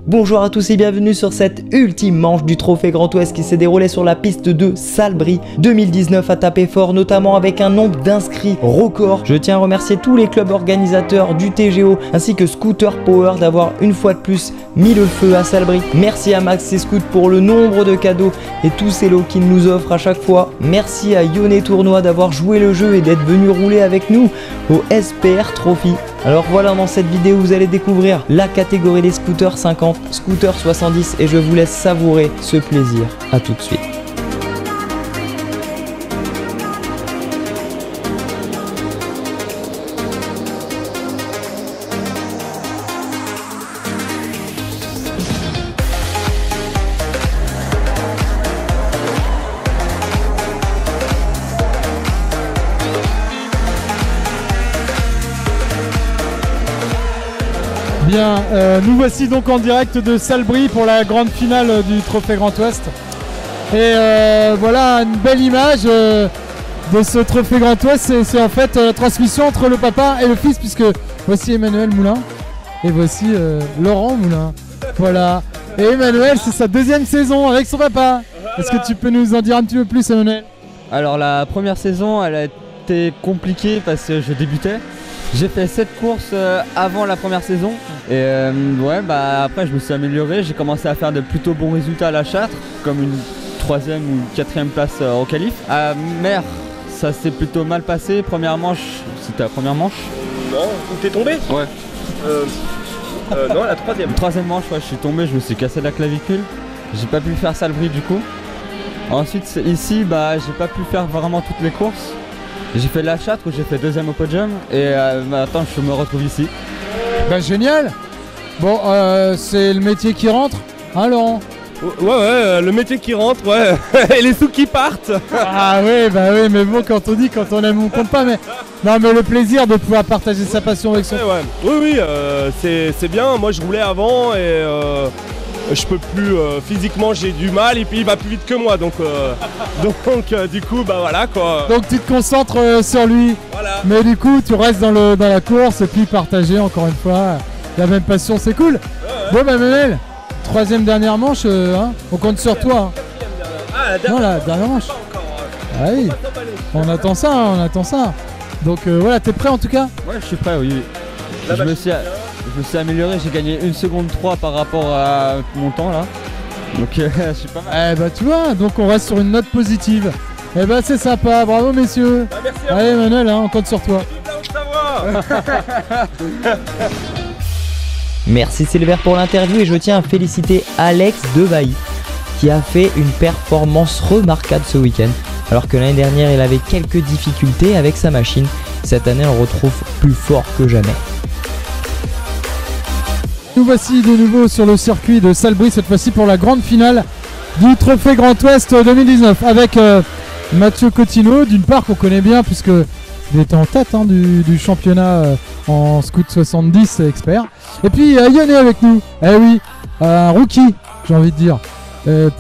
Bonjour à tous et bienvenue sur cette ultime manche du Trophée Grand Ouest qui s'est déroulée sur la piste de Salbris. 2019 a tapé fort, notamment avec un nombre d'inscrits record. Je tiens à remercier tous les clubs organisateurs du TGO ainsi que Scooter Power d'avoir une fois de plus mis le feu à Salbris. Merci à Max et Scoot pour le nombre de cadeaux et tous ces lots qu'ils nous offrent à chaque fois. Merci à Yone Tournoi d'avoir joué le jeu et d'être venu rouler avec nous au SPR Trophy. Alors voilà, dans cette vidéo vous allez découvrir la catégorie des scooters 50, scooters 70 et je vous laisse savourer ce plaisir. A tout de suite. Bien, nous voici donc en direct de Salbris pour la grande finale du Trophée Grand Ouest. Et voilà une belle image de ce Trophée Grand Ouest. C'est en fait la transmission entre le papa et le fils, puisque voici Emmanuel Moulin et voici Laurent Moulin. Voilà. Et Emmanuel, c'est sa deuxième saison avec son papa. Est-ce que tu peux nous en dire un petit peu plus, Emmanuel? Alors la première saison, elle a été compliquée parce que je débutais. J'ai fait 7 courses avant la première saison et ouais, bah, après je me suis amélioré, j'ai commencé à faire de plutôt bons résultats à la Châtre, comme une 3e ou 4e place au qualif. À Mer, ça s'est plutôt mal passé, première manche, c'était la première manche. Non, où t'es tombé? Ouais. Non, la 3e. Troisième manche, ouais, je suis tombé, je me suis cassé la clavicule, j'ai pas pu faire Salbris du coup. Ensuite ici, bah, j'ai pas pu faire vraiment toutes les courses. J'ai fait la Châtre où j'ai fait 2e au podium et maintenant je me retrouve ici. Bah génial. Bon, c'est le métier qui rentre, hein Laurent? Ouais, le métier qui rentre, ouais, et les sous qui partent. Ah oui, bah oui, mais bon, quand on dit, quand on aime, on compte pas, mais non, mais le plaisir de pouvoir partager sa passion avec son... Ouais. Oui, c'est bien, moi je roulais avant et je peux plus, physiquement j'ai du mal et puis il va plus vite que moi, donc du coup, bah voilà quoi. Donc tu te concentres sur lui, Voilà. Mais du coup tu restes dans la course et puis partager encore une fois la même passion, c'est cool. Ouais. Bon bah Manel, 3e dernière manche, hein, on compte sur toi. Ah, non, la dernière manche. Ah oui, on attend ça, on attend ça. Donc voilà, t'es prêt en tout cas? Ouais, je suis prêt, oui. Je me suis amélioré, j'ai gagné 1 seconde 3 par rapport à mon temps là. Donc je suis pas mal. Eh bah tu vois, donc on reste sur une note positive. Eh bah c'est sympa, bravo messieurs. Bah, merci. Allez Manuel, hein, on compte sur toi. Merci Silver pour l'interview et je tiens à féliciter Alex Devailly qui a fait une performance remarquable ce week-end. Alors que l'année dernière il avait quelques difficultés avec sa machine, cette année on le retrouve plus fort que jamais. Nous voici de nouveau sur le circuit de Salbris, cette fois-ci pour la grande finale du Trophée Grand Ouest 2019 avec Mathieu Cottineau, d'une part qu'on connaît bien puisqu'il était en tête hein, du championnat en Scoot 70 expert. Et puis Yone avec nous, eh oui, un rookie j'ai envie de dire,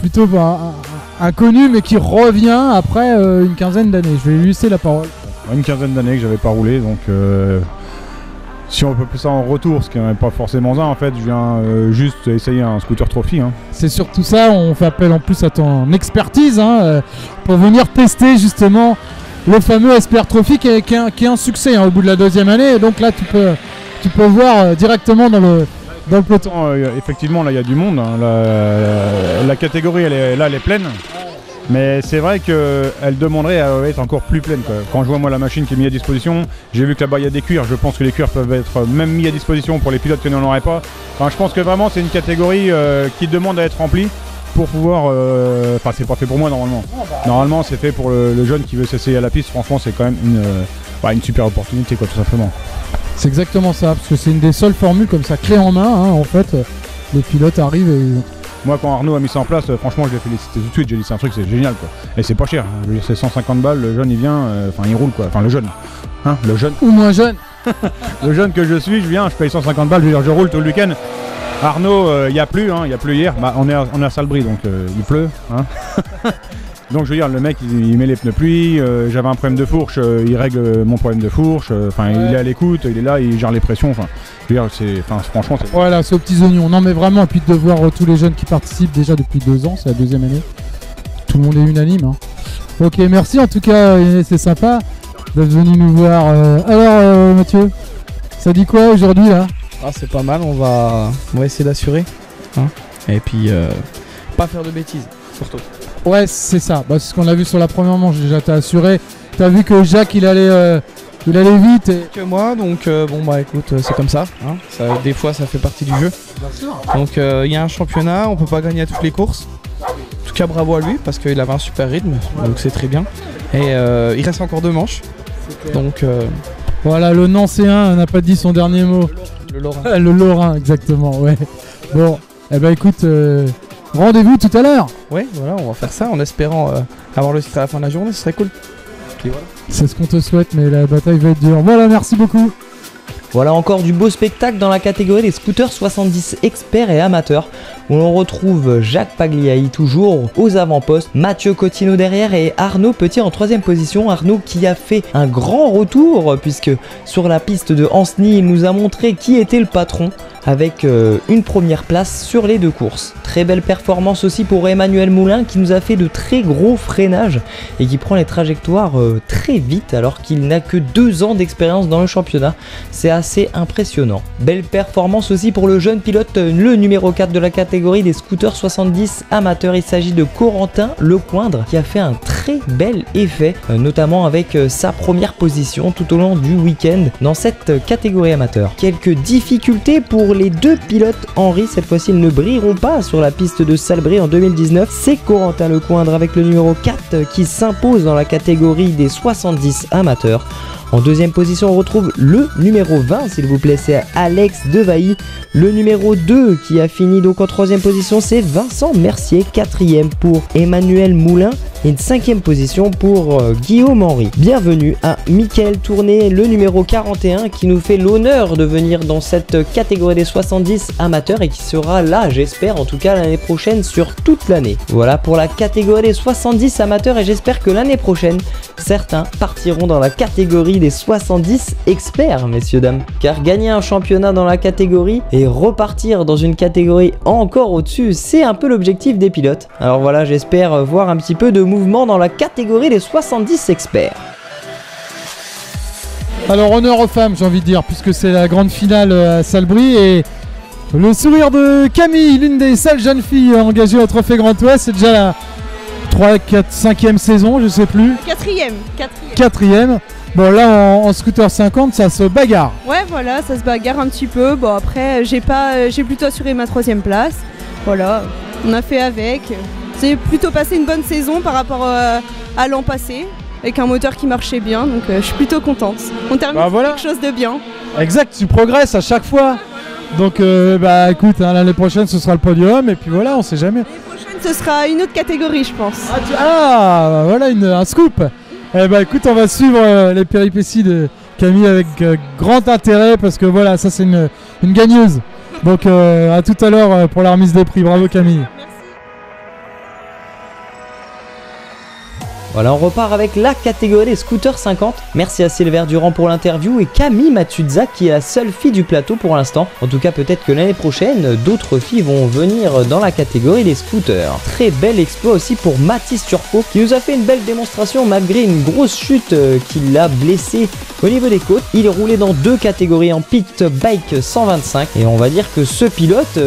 plutôt inconnu mais qui revient après une quinzaine d'années. Je vais lui laisser la parole. Une quinzaine d'années que j'avais pas roulé, donc si on peut plus ça en retour, ce qui n'est pas forcément ça en fait, je viens juste essayer un scooter trophy. Hein. C'est surtout ça, on fait appel en plus à ton expertise hein, pour venir tester justement le fameux SPR Trophy qui est un succès hein, au bout de la 2e année. Et donc là tu peux voir directement dans le peloton. Effectivement là il y a du monde, hein. La catégorie elle est pleine. Mais c'est vrai qu'elle demanderait à être encore plus pleine quoi. Quand je vois moi la machine qui est mise à disposition, j'ai vu que là-bas il y a des cuirs, je pense que les cuirs peuvent être même mis à disposition pour les pilotes qui n'en auraient pas. Enfin je pense que vraiment c'est une catégorie qui demande à être remplie pour pouvoir... Enfin c'est pas fait pour moi normalement. Normalement c'est fait pour le jeune qui veut s'essayer à la piste, franchement c'est quand même une super opportunité quoi tout simplement. C'est exactement ça, parce que c'est une des seules formules comme ça, clé en main hein, en fait, les pilotes arrivent et... Moi quand Arnaud a mis ça en place, franchement je l'ai félicité tout de suite, j'ai dit c'est un truc, c'est génial quoi. Et c'est pas cher, je veux dire c'est 150 balles, le jeune il vient, enfin il roule quoi, enfin le jeune. Hein, le jeune. Ou moins jeune. Le jeune que je suis, je viens, je paye 150 balles, je veux dire je roule tout le week-end. Arnaud, il n'y a plus, hein, il y a plu hier, bah, on est à Salbris donc il pleut. Hein. Donc je veux dire, le mec il met les pneus pluie, j'avais un problème de fourche, il règle mon problème de fourche, il est à l'écoute, il est là, il gère les pressions, je veux dire, franchement c'est... Voilà, c'est aux petits oignons. Non mais vraiment, et puis de voir tous les jeunes qui participent déjà depuis 2 ans, c'est la 2e année. Tout le monde est unanime. Hein. Ok, merci en tout cas, c'est sympa d'être venu nous voir. Alors Mathieu, ça dit quoi aujourd'hui là? Ah, c'est pas mal, on va essayer d'assurer. Hein, et puis pas faire de bêtises, surtout. Ouais, c'est ça. Bah, c'est ce qu'on a vu sur la première manche. Déjà, t'as assuré. T'as vu que Jacques, il allait vite. Et... Que moi, donc bon bah écoute, c'est comme ça, hein. Des fois, ça fait partie du jeu. Bien sûr. Donc il y a un championnat, on peut pas gagner à toutes les courses. En tout cas, bravo à lui parce qu'il avait un super rythme, donc c'est très bien. Et il reste encore 2 manches. Donc voilà, le Nancéen n'a pas dit son dernier mot. le Lorrain. Le Lorrain, exactement. Ouais. Bon, eh ben écoute. Rendez-vous tout à l'heure. Ouais, voilà, on va faire ça en espérant avoir le titre à la fin de la journée, ce serait cool. Voilà. C'est ce qu'on te souhaite, mais la bataille va être dure. Voilà, merci beaucoup. Voilà encore du beau spectacle dans la catégorie des scooters 70 experts et amateurs, où l'on retrouve Jacques Pagliai toujours aux avant-postes, Mathieu Cottineau derrière et Arnaud Petit en 3ème position. Arnaud qui a fait un grand retour, puisque sur la piste de Ancenis, il nous a montré qui était le patron, avec une première place sur les 2 courses. Très belle performance aussi pour Emmanuel Moulin qui nous a fait de très gros freinages et qui prend les trajectoires très vite alors qu'il n'a que 2 ans d'expérience dans le championnat. C'est assez impressionnant. Belle performance aussi pour le jeune pilote, le numéro 4 de la catégorie des scooters 70 amateurs. Il s'agit de Corentin Lecoindre qui a fait un très bel effet, notamment avec sa première position tout au long du week-end dans cette catégorie amateur. Quelques difficultés pour les 2 pilotes Henry, cette fois-ci ils ne brilleront pas sur la piste de Salbris en 2019. C'est Corentin Lecoindre avec le numéro 4 qui s'impose dans la catégorie des 70 amateurs. En 2ème position, on retrouve le numéro 20, s'il vous plaît, c'est Alex Devailly. Le numéro 2 qui a fini donc en 3ème position, c'est Vincent Mercier. 4ème pour Emmanuel Moulin et une 5ème position pour Guillaume Henry. Bienvenue à Mickaël Tourné, le numéro 41, qui nous fait l'honneur de venir dans cette catégorie des 70 amateurs et qui sera là, j'espère, en tout cas l'année prochaine sur toute l'année. Voilà pour la catégorie des 70 amateurs et j'espère que l'année prochaine, certains partiront dans la catégorie des 70 experts, messieurs dames. Car gagner un championnat dans la catégorie et repartir dans une catégorie encore au-dessus, c'est un peu l'objectif des pilotes. Alors voilà, j'espère voir un petit peu de mouvement dans la catégorie des 70 experts. Alors honneur aux femmes, j'ai envie de dire, puisque c'est la grande finale à Salbris et le sourire de Camille, l'une des seules jeunes filles engagées au Trophée Grand Ouest, c'est déjà la 3, 4, 5e saison, je sais plus. 4e. Bon là en scooter 50 ça se bagarre. Ouais voilà, ça se bagarre un petit peu. Bon après j'ai plutôt assuré ma 3e place. Voilà, on a fait avec. C'est plutôt passé une bonne saison par rapport à l'an passé, avec un moteur qui marchait bien, donc je suis plutôt contente. On termine voilà. Quelque chose de bien. Exact, tu progresses à chaque fois. Donc écoute, hein, l'année prochaine ce sera le podium et puis voilà, on sait jamais. L'année prochaine ce sera une autre catégorie je pense. Voilà un scoop. Eh bah écoute, on va suivre les péripéties de Camille avec grand intérêt parce que voilà, ça c'est une gagneuse. Donc à tout à l'heure pour la remise des prix. Bravo Camille. Voilà, on repart avec la catégorie des scooters 50. Merci à Sylvain Durand pour l'interview et Camille Matuzza qui est la seule fille du plateau pour l'instant. En tout cas, peut-être que l'année prochaine, d'autres filles vont venir dans la catégorie des scooters. Très bel exploit aussi pour Mathis Turcot qui nous a fait une belle démonstration malgré une grosse chute qui l'a blessé au niveau des côtes. Il roulait dans 2 catégories en pit bike 125 et on va dire que ce pilote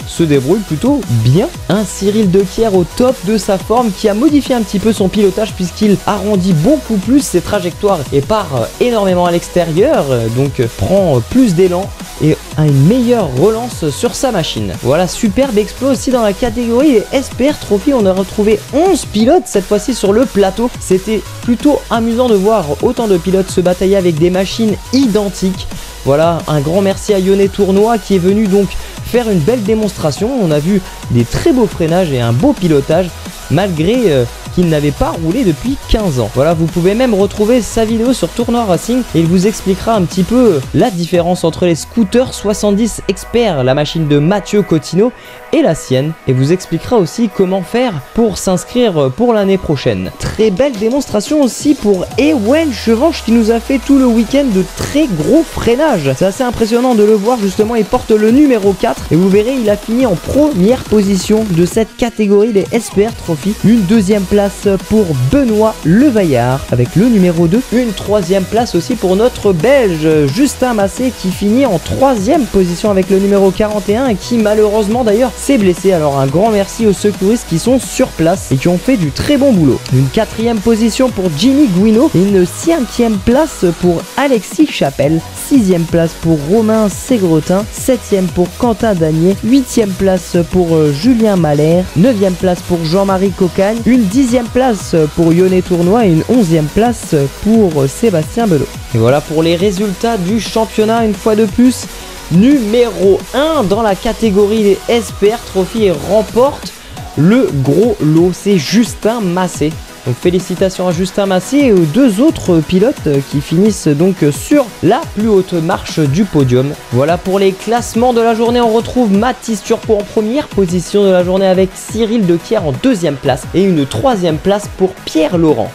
se débrouille plutôt bien. Un Cyril Dequier au top de sa forme qui a modifié un petit peu son pilotage puisqu'il arrondit beaucoup plus ses trajectoires et part énormément à l'extérieur, donc prend plus d'élan et a une meilleure relance sur sa machine. Voilà, superbe exploit aussi dans la catégorie des SPR Trophy. On a retrouvé 11 pilotes cette fois-ci sur le plateau. C'était plutôt amusant de voir autant de pilotes se batailler avec des machines identiques. Voilà, un grand merci à Yonnet Tournois qui est venu donc faire une belle démonstration. On a vu des très beaux freinages et un beau pilotage malgré qu'il qu'il n'avait pas roulé depuis 15 ans. Voilà, vous pouvez même retrouver sa vidéo sur Tournoi Racing et il vous expliquera un petit peu la différence entre les scooters 70 Expert, la machine de Mathieu Cotino, et la sienne, et vous expliquera aussi comment faire pour s'inscrire pour l'année prochaine. Très belle démonstration aussi pour Ewen Chevanche qui nous a fait tout le week-end de très gros freinage. C'est assez impressionnant de le voir, justement, il porte le numéro 4 et vous verrez, il a fini en première position de cette catégorie des SPR Trophy. Une deuxième place pour Benoît Levaillard avec le numéro 2. Une troisième place aussi pour notre Belge Justin Massé qui finit en troisième position avec le numéro 41 et qui malheureusement d'ailleurs s'est blessé. Alors un grand merci aux secouristes qui sont sur place et qui ont fait du très bon boulot. Une quatrième position pour Jimmy Guino et une cinquième place pour Alexis Chapelle, sixième place pour Romain Ségretin, septième pour Quentin Danier, huitième place pour Julien Mahler, neuvième place pour Jean-Marie Cocagne, une dixième place pour Yonnet Tournois et une onzième place pour Sébastien Belot. Et voilà pour les résultats du championnat une fois de plus. Numéro 1 dans la catégorie des SPR Trophy et remporte le gros lot, c'est Justin Massé. Donc félicitations à Justin Massé et aux deux autres pilotes qui finissent donc sur la plus haute marche du podium. Voilà pour les classements de la journée, on retrouve Mathis Turcot en première position de la journée avec Cyril Dequier en deuxième place et une troisième place pour Pierre Laurent.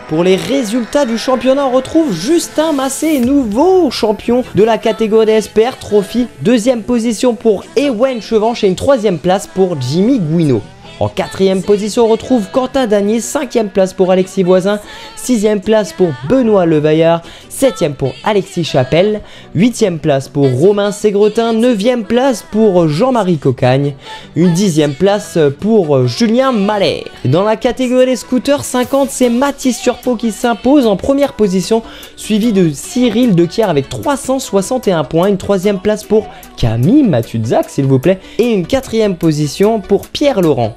Pour les résultats du championnat, on retrouve Justin Massé, nouveau champion de la catégorie des SPR Trophy. Deuxième position pour Ewen Chevanche et une troisième place pour Jimmy Guino. En quatrième position, on retrouve Quentin Danier, cinquième place pour Alexis Voisin, sixième place pour Benoît Levaillard, septième pour Alexis Chapelle, huitième place pour Romain Ségretin, neuvième place pour Jean-Marie Cocagne, une dixième place pour Julien Mahler. Dans la catégorie des scooters 50, c'est Mathis Turcot qui s'impose en première position, suivi de Cyril Dequier avec 361 points, une troisième place pour Camille Matuzak, s'il vous plaît, et une quatrième position pour Pierre Laurent.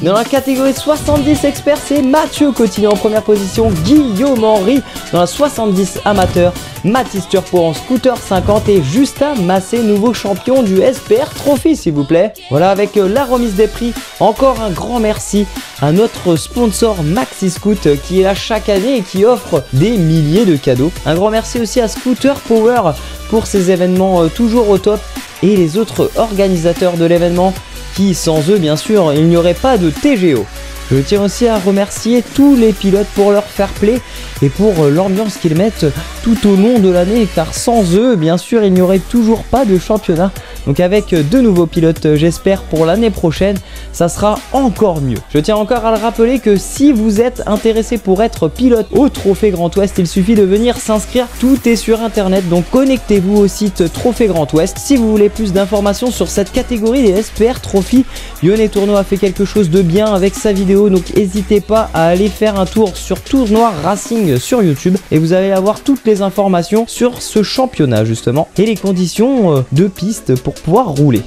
Dans la catégorie 70 experts, c'est Mathieu Cotino en première position, Guillaume Henry dans la 70 amateur, Mathis Turcot en scooter 50 et Justin Massé, nouveau champion du SPR Trophy, s'il vous plaît. Voilà, avec la remise des prix, encore un grand merci à notre sponsor Maxi Scoot qui est là chaque année et qui offre des milliers de cadeaux. Un grand merci aussi à Scooter Power pour ces événements toujours au top et les autres organisateurs de l'événement qui, sans eux, bien sûr, il n'y aurait pas de TGO. Je tiens aussi à remercier tous les pilotes pour leur fair play et pour l'ambiance qu'ils mettent tout au long de l'année, car sans eux, bien sûr, il n'y aurait toujours pas de championnat. Donc avec deux nouveaux pilotes, j'espère pour l'année prochaine, ça sera encore mieux. Je tiens encore à le rappeler que si vous êtes intéressé pour être pilote au Trophée Grand Ouest, il suffit de venir s'inscrire. Tout est sur internet, donc connectez-vous au site Trophée Grand Ouest. Si vous voulez plus d'informations sur cette catégorie des SPR Trophy, Yonnet Tournois a fait quelque chose de bien avec sa vidéo, donc n'hésitez pas à aller faire un tour sur Tournoi Racing sur YouTube et vous allez avoir toutes les informations sur ce championnat justement et les conditions de piste pour pouvoir rouler.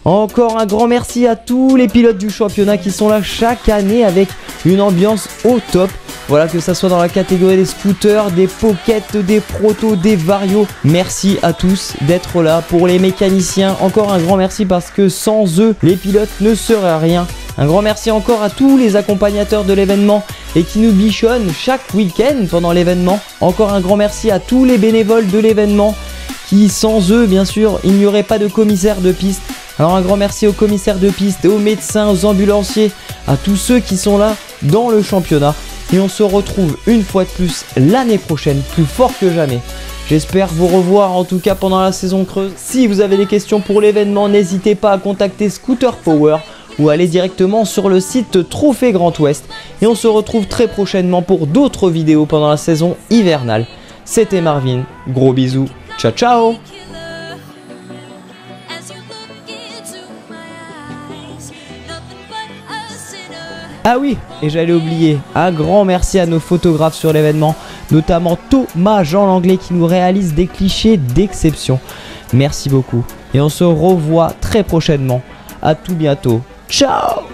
Encore un grand merci à tous les pilotes du championnat qui sont là chaque année avec une ambiance au top. Voilà, que ça soit dans la catégorie des scooters, des pockets, des protos, des varios. Merci à tous d'être là. Pour les mécaniciens, encore un grand merci parce que sans eux, les pilotes ne seraient rien. Un grand merci encore à tous les accompagnateurs de l'événement et qui nous bichonnent chaque week-end pendant l'événement. Encore un grand merci à tous les bénévoles de l'événement qui, sans eux, bien sûr, il n'y aurait pas de commissaire de piste. Alors un grand merci aux commissaires de piste, aux médecins, aux ambulanciers, à tous ceux qui sont là dans le championnat. Et on se retrouve une fois de plus l'année prochaine, plus fort que jamais. J'espère vous revoir en tout cas pendant la saison creuse. Si vous avez des questions pour l'événement, n'hésitez pas à contacter Scooter Power ou aller directement sur le site Trophée Grand Ouest. Et on se retrouve très prochainement pour d'autres vidéos pendant la saison hivernale. C'était Marvin, gros bisous, ciao ciao. Ah oui, et j'allais oublier, un grand merci à nos photographes sur l'événement, notamment Thomas Jean Langlais qui nous réalise des clichés d'exception. Merci beaucoup et on se revoit très prochainement. À tout bientôt. Ciao!